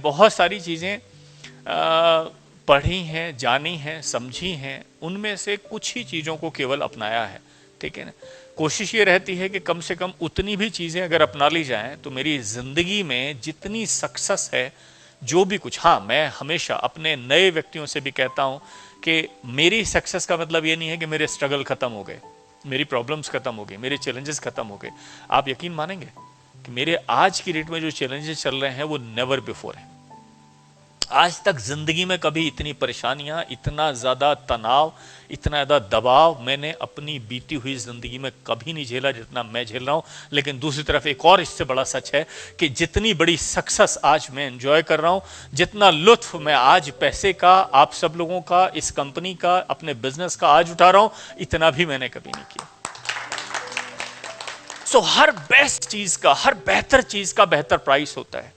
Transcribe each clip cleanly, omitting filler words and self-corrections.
बहुत सारी चीज़ें पढ़ी हैं, जानी हैं, समझी हैं, उनमें से कुछ ही चीज़ों को केवल अपनाया है, ठीक है ना। कोशिश ये रहती है कि कम से कम उतनी भी चीज़ें अगर अपना ली जाएं तो मेरी ज़िंदगी में जितनी सक्सेस है, जो भी कुछ, हाँ मैं हमेशा अपने नए व्यक्तियों से भी कहता हूँ कि मेरी सक्सेस का मतलब ये नहीं है कि मेरे स्ट्रगल ख़त्म हो गए, मेरी प्रॉब्लम्स ख़त्म हो गई, मेरे चैलेंजेस ख़त्म हो गए। आप यकीन मानेंगे कि मेरे आज की डेट में जो चैलेंजेस चल रहे हैं वो नेवर बिफोर है। आज तक जिंदगी में कभी इतनी परेशानियां, इतना ज़्यादा तनाव, इतना ज़्यादा दबाव मैंने अपनी बीती हुई ज़िंदगी में कभी नहीं झेला जितना मैं झेल रहा हूं। लेकिन दूसरी तरफ एक और इससे बड़ा सच है कि जितनी बड़ी सक्सेस आज मैं एंजॉय कर रहा हूं, जितना लुत्फ मैं आज पैसे का, आप सब लोगों का, इस कंपनी का, अपने बिजनेस का आज उठा रहा हूं, इतना भी मैंने कभी नहीं किया। सो हर बेस्ट चीज़ का, हर बेहतर चीज़ का बेहतर प्राइस होता है।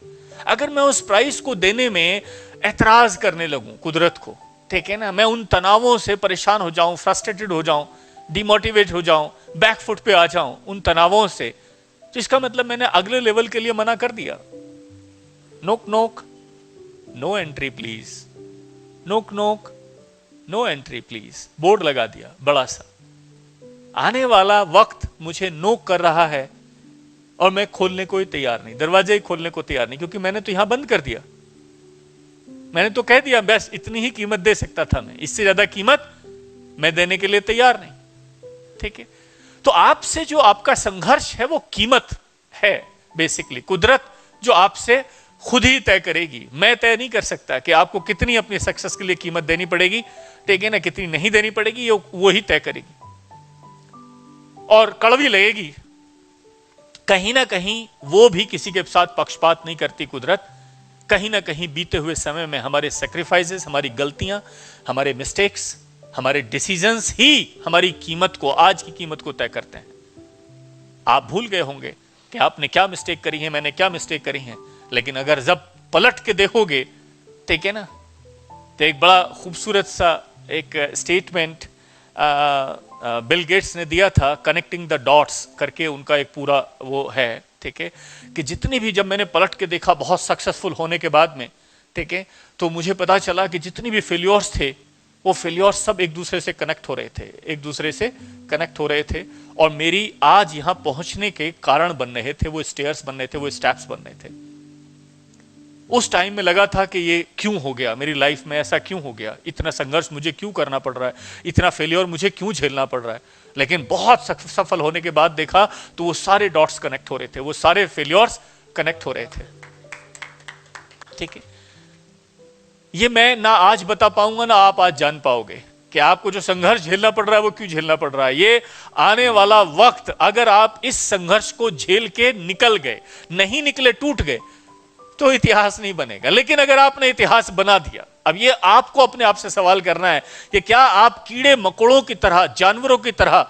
अगर मैं उस प्राइस को देने में एतराज करने लगूं कुदरत को, ठीक है ना, मैं उन तनावों से परेशान हो जाऊं, फ्रस्ट्रेटेड हो जाऊं, डिमोटिवेट हो जाऊं, बैक फुट पे आ जाऊं उन तनावों से, तो इसका मतलब मैंने अगले लेवल के लिए मना कर दिया। नोक नोक, नो एंट्री प्लीज, नोक नोक, नो एंट्री प्लीज, बोर्ड लगा दिया बड़ा सा। आने वाला वक्त मुझे नोक कर रहा है और मैं खोलने को ही तैयार नहीं, दरवाजे ही खोलने को तैयार नहीं, क्योंकि मैंने तो यहां बंद कर दिया। मैंने तो कह दिया बस इतनी ही कीमत दे सकता था मैं, इससे ज्यादा कीमत मैं देने के लिए तैयार नहीं, ठीक है। तो आपसे जो आपका संघर्ष है वो कीमत है बेसिकली, कुदरत जो आपसे खुद ही तय करेगी। मैं तय नहीं कर सकता कि आपको कितनी अपनी सक्सेस के लिए कीमत देनी पड़ेगी, ठीक है ना, कितनी नहीं देनी पड़ेगी, वो ही तय करेगी। और कड़वी लगेगी कहीं ना कहीं, वो भी किसी के साथ पक्षपात नहीं करती कुदरत। कहीं ना कहीं बीते हुए समय में हमारे सेक्रीफाइसेस, हमारी गलतियां, हमारे मिस्टेक्स, हमारे डिसीजंस ही हमारी कीमत को, आज की कीमत को तय करते हैं। आप भूल गए होंगे कि आपने क्या मिस्टेक करी है, मैंने क्या मिस्टेक करी है, लेकिन अगर जब पलट के देखोगे, ठीक है ना, तो एक बड़ा खूबसूरत सा एक स्टेटमेंट बिल गेट्स ने दिया था, कनेक्टिंग द डॉट्स करके उनका एक पूरा वो है, ठीक है, कि जितनी भी, जब मैंने पलट के देखा बहुत सक्सेसफुल होने के बाद में, ठीक है, तो मुझे पता चला कि जितनी भी फेल्योर्स थे, वो फेल्योर्स सब एक दूसरे से कनेक्ट हो रहे थे, एक दूसरे से कनेक्ट हो रहे थे, और मेरी आज यहां पहुंचने के कारण बन रहे थे, वो स्टेयर्स बन रहे थे, वो स्टेप्स बन रहे थे। उस टाइम में लगा था कि ये क्यों हो गया मेरी लाइफ में, ऐसा क्यों हो गया, इतना संघर्ष मुझे क्यों करना पड़ रहा है, इतना फेलियर मुझे क्यों झेलना पड़ रहा है। लेकिन बहुत सफल होने के बाद देखा तो वो सारे डॉट्स कनेक्ट हो रहे थे, वो सारे फेलियर्स कनेक्ट हो रहे थे, ठीक है। ये मैं ना आज बता पाऊंगा ना आप आज जान पाओगे कि आपको जो संघर्ष झेलना पड़ रहा है वो क्यों झेलना पड़ रहा है। ये आने वाला वक्त, अगर आप इस संघर्ष को झेल के निकल गए, नहीं निकले, टूट गए, तो इतिहास नहीं बनेगा। लेकिन अगर आपने इतिहास बना दिया, अब ये आपको अपने आप से सवाल करना है कि क्या आप कीड़े मकोड़ों की तरह, जानवरों की तरह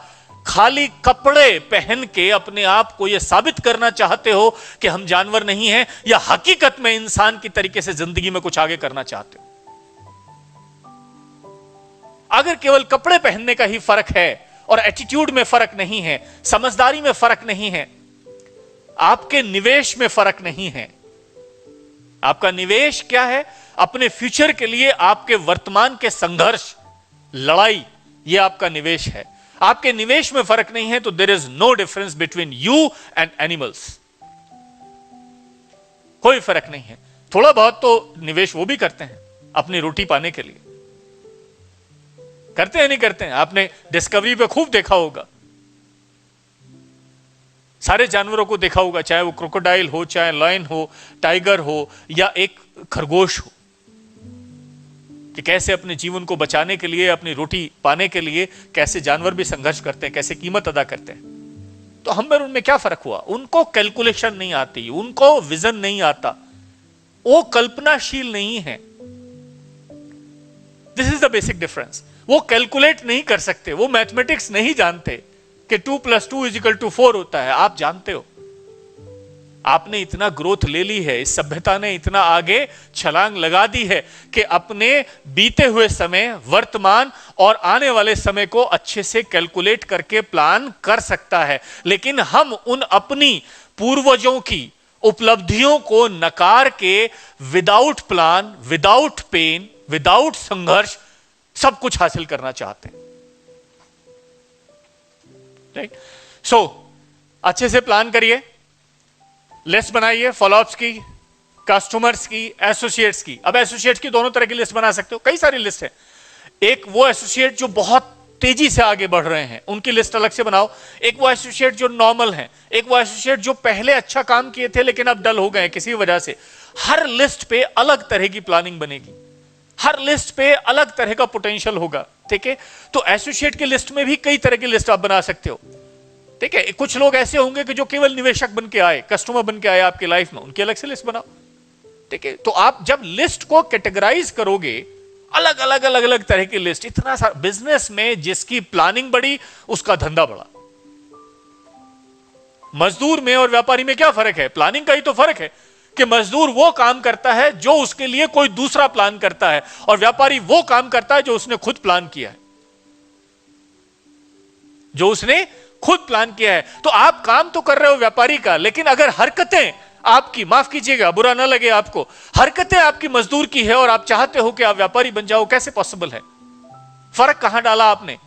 खाली कपड़े पहन के अपने आप को यह साबित करना चाहते हो कि हम जानवर नहीं हैं, या हकीकत में इंसान की तरीके से जिंदगी में कुछ आगे करना चाहते हो। अगर केवल कपड़े पहनने का ही फर्क है और एटीट्यूड में फर्क नहीं है, समझदारी में फर्क नहीं है, आपके निवेश में फर्क नहीं है। आपका निवेश क्या है? अपने फ्यूचर के लिए आपके वर्तमान के संघर्ष, लड़ाई, यह आपका निवेश है। आपके निवेश में फर्क नहीं है तो there is no difference between you and animals. कोई फर्क नहीं है। थोड़ा बहुत तो निवेश वो भी करते हैं अपनी रोटी पाने के लिए, करते हैं नहीं करते हैं? आपने डिस्कवरी पे खूब देखा होगा, सारे जानवरों को देखा होगा, चाहे वो क्रोकोडाइल हो, चाहे लायन हो, टाइगर हो, या एक खरगोश हो, कि कैसे अपने जीवन को बचाने के लिए, अपनी रोटी पाने के लिए कैसे जानवर भी संघर्ष करते हैं, कैसे कीमत अदा करते हैं। तो हम में उनमें क्या फर्क हुआ? उनको कैलकुलेशन नहीं आती, उनको विजन नहीं आता, वो कल्पनाशील नहीं है। This is the basic difference. वो कैलकुलेट नहीं कर सकते, वो मैथमेटिक्स नहीं जानते कि 2 + 2 = 4 होता है। आप जानते हो, आपने इतना ग्रोथ ले ली है, इस सभ्यता ने इतना आगे छलांग लगा दी है कि अपने बीते हुए समय, वर्तमान और आने वाले समय को अच्छे से कैलकुलेट करके प्लान कर सकता है। लेकिन हम उन अपनी पूर्वजों की, उपलब्धियों को नकार के without plan, without pain, without संघर्ष सब कुछ हासिल करना चाहते हैं। राइट? सो अच्छे से प्लान करिए, लिस्ट बनाइए फॉलोअप्स की, कस्टमर्स की, एसोसिएट्स की। अब एसोसिएट्स की दोनों तरह की लिस्ट बना सकते हो, कई सारी लिस्ट है। एक वो एसोसिएट जो बहुत तेजी से आगे बढ़ रहे हैं, उनकी लिस्ट अलग से बनाओ। एक वो एसोसिएट जो नॉर्मल है, एक वो एसोसिएट जो पहले अच्छा काम किए थे लेकिन अब डल हो गए किसी वजह से। हर लिस्ट पे अलग तरह की प्लानिंग बनेगी, हर लिस्ट पे अलग तरह का पोटेंशियल होगा। ठीक है? तो एसोसिएट की लिस्ट में भी कई तरह की लिस्ट आप बना सकते हो। ठीक है? कुछ लोग ऐसे होंगे कि जो केवल निवेशक बन के आए, कस्टमर बन के आए आपकी लाइफ में, उनकी अलग से लिस्ट बनाओ। ठीक है? तो आप जब लिस्ट को कैटेगराइज करोगे, अलग अलग अलग अलग तरह की लिस्ट, इतना सारा। बिजनेस में जिसकी प्लानिंग बड़ी उसका धंधा बड़ा। मजदूर में और व्यापारी में क्या फर्क है? प्लानिंग का ही तो फर्क है कि मजदूर वो काम करता है जो उसके लिए कोई दूसरा प्लान करता है, और व्यापारी वो काम करता है जो उसने खुद प्लान किया है, जो उसने खुद प्लान किया है। तो आप काम तो कर रहे हो व्यापारी का, लेकिन अगर हरकतें आपकी, माफ कीजिएगा बुरा ना लगे आपको, हरकतें आपकी मजदूर की है और आप चाहते हो कि आप व्यापारी बन जाओ, कैसे पॉसिबल है? फर्क कहां डाला आपने?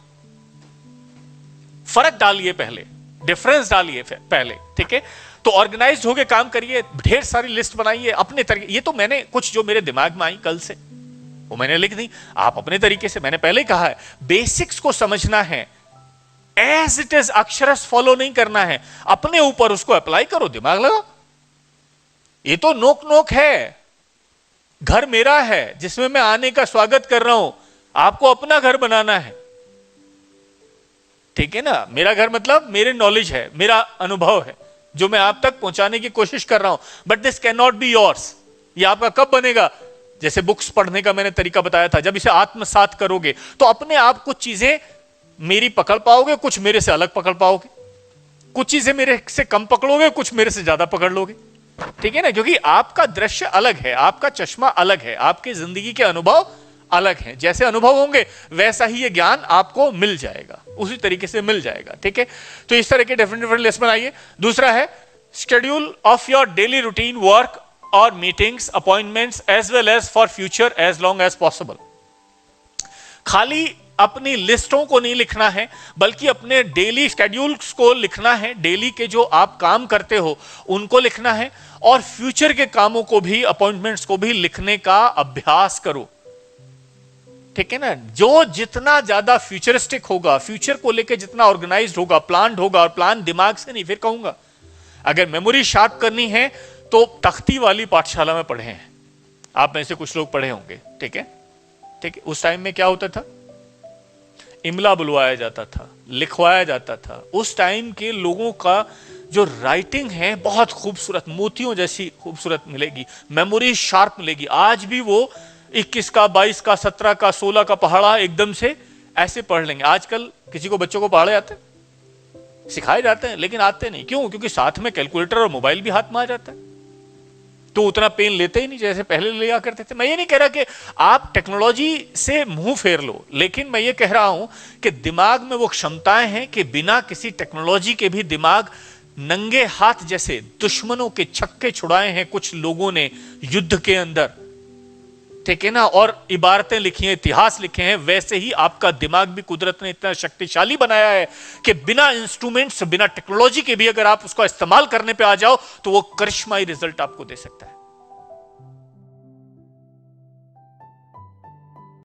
फर्क डालिए पहले, डिफरेंस डालिए पहले। ठीक है? तो ऑर्गेनाइज्ड होके काम करिए, ढेर सारी लिस्ट बनाइए अपने तरीके। ये तो मैंने कुछ जो मेरे दिमाग में आई कल से वो मैंने लिख दी। आप अपने तरीके से, मैंने पहले कहा है, बेसिक्स को समझना है, एज इट इज अक्षरश फॉलो नहीं करना है, अपने ऊपर उसको अप्लाई करो, दिमाग लगाओ। ये तो नोक नोक है, घर मेरा है जिसमें मैं आने का स्वागत कर रहा हूं, आपको अपना घर बनाना है। ठीक है ना? मेरा घर मतलब मेरे नॉलेज है, मेरा अनुभव है जो मैं आप तक पहुंचाने की कोशिश कर रहा हूं, but this can not be yours. ये आपका कब बनेगा? जैसे बुक्स पढ़ने का मैंने तरीका बताया था, जब इसे आत्मसात करोगे तो अपने आप कुछ चीजें मेरी पकड़ पाओगे, कुछ मेरे से अलग पकड़ पाओगे, कुछ चीजें मेरे से कम पकड़ोगे, कुछ मेरे से ज्यादा पकड़ लोगे। ठीक है ना? क्योंकि आपका दृश्य अलग है, आपका चश्मा अलग है, आपकी जिंदगी के अनुभव अलग हैं। जैसे अनुभव होंगे वैसा ही ये ज्ञान आपको मिल जाएगा, उसी तरीके से मिल जाएगा। ठीक है? तो इस तरह के डिफरेंट डिफरेंट लिस्ट बनाइए। दूसरा है schedule of your daily routine work और meetings, appointments as well as for future as long as possible. खाली अपनी लिस्टों को नहीं लिखना है, बल्कि अपने डेली शेड्यूल्स को लिखना है। डेली के जो आप काम करते हो उनको लिखना है, और फ्यूचर के कामों को भी, अपॉइंटमेंट्स को भी लिखने का अभ्यास करो। ठीक है ना? जो जितना ज्यादा फ्यूचरिस्टिक होगा, फ्यूचर को लेकर जितना ऑर्गेनाइज्ड होगा, प्लान्ड होगा, और प्लान दिमाग से नहीं, फिर कहूंगा अगर मेमोरी शार्प करनी है तो तख्ती वाली पाठशाला में पढ़े हैं आप में से कुछ लोग, पढ़े होंगे। ठीक है? ठीक है? उस टाइम में क्या होता था? इमला बुलवाया जाता था, लिखवाया जाता था। उस टाइम के लोगों का जो राइटिंग है बहुत खूबसूरत, मोतियों जैसी खूबसूरत मिलेगी, मेमोरी शार्प मिलेगी। आज भी वो 21 का, 22 का, 17 का, 16 का पहाड़ा एकदम से ऐसे पढ़ लेंगे। आजकल किसी को, बच्चों को पहाड़े आते हैं? सिखाए जाते हैं लेकिन आते नहीं। क्यों? क्योंकि साथ में कैलकुलेटर और मोबाइल भी हाथ में आ जाता है, तो उतना पेन लेते ही नहीं जैसे पहले लिया करते थे। मैं ये नहीं कह रहा कि आप टेक्नोलॉजी से मुंह फेर लो, लेकिन मैं ये कह रहा हूं कि दिमाग में वो क्षमताएं हैं कि बिना किसी टेक्नोलॉजी के भी दिमाग नंगे हाथ जैसे दुश्मनों के छक्के छुड़ाए हैं कुछ लोगों ने युद्ध के अंदर। ठीक है ना? और इबारतें लिखी हैं, इतिहास लिखे हैं। वैसे ही आपका दिमाग भी कुदरत ने इतना शक्तिशाली बनाया है कि बिना इंस्ट्रूमेंट्स, बिना टेक्नोलॉजी के भी अगर आप उसका इस्तेमाल करने पे आ जाओ तो वो करिश्माई रिजल्ट आपको दे सकता है।